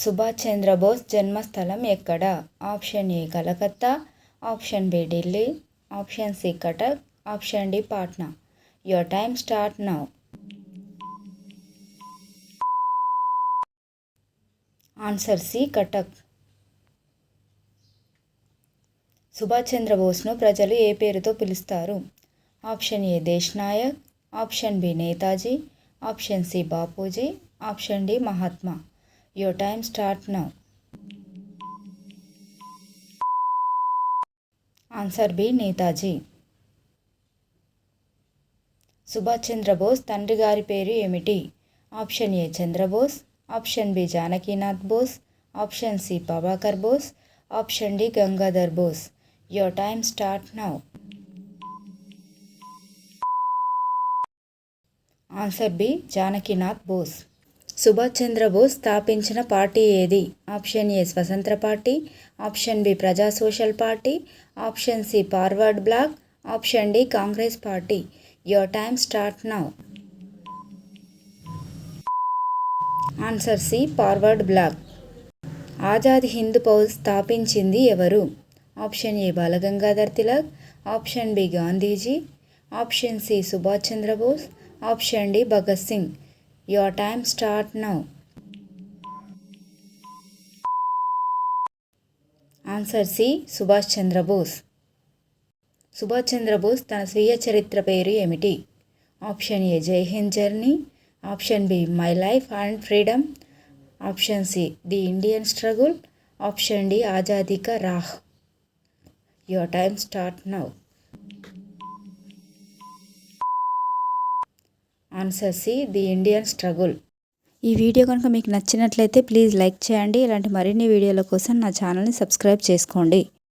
సుభాష్ చంద్రబోస్ జన్మస్థలం ఎక్కడ? Option A Calcutta, option B Delhi, option C Cuttack, option D Patna. Your time start now. Answer C Cuttack. Subhash చంద్రబోస్ను ప్రజలు ఏ పేరుతో పిలుస్తారు? Option A Desh Nayak, option B Netaji, option C Bapuji, option D Mahatma. Your time start now. Answer B Netaji. Subhash Chandrabose తండ్రి గారి పేరు ఏమిటి? Option A Chandrabose, option B Janakinath Bose, option C Prabhakar Bose, option D Gangadhar Bose. Your time start now. Answer B Janakinath Bose. Subhash Chandrabose స్థాపించిన పార్టీ ఏది? Option A Swatantra party, option B Praja social party, option C Forward Bloc, option D Congress party. Your time start now. Answer C Forward Bloc. Azad Hind Fauj స్థాపించింది ఎవరు? Option A Balagangadhar Tilak, option B Gandhiji, option C Subhash Chandrabose, option D Bhagat Singh. Your time start now. Answer C Subhash Chandrabose. Subhash Chandrabose తన స్వీయ చరిత్ర పేరు ఏమిటి? Option A Jai Hind journey, option B my life and freedom, option C the Indian struggle, option D Azadi ka Raah. Your time start now. Answer C the Indian struggle. ఈ video కనుక మీకు నచ్చినట్లయితే please like చేయండి. ఇలాంటి మరిన్ని వీడియోల కోసం నా ఛానల్ని సబ్స్క్రైబ్ చేసుకోండి.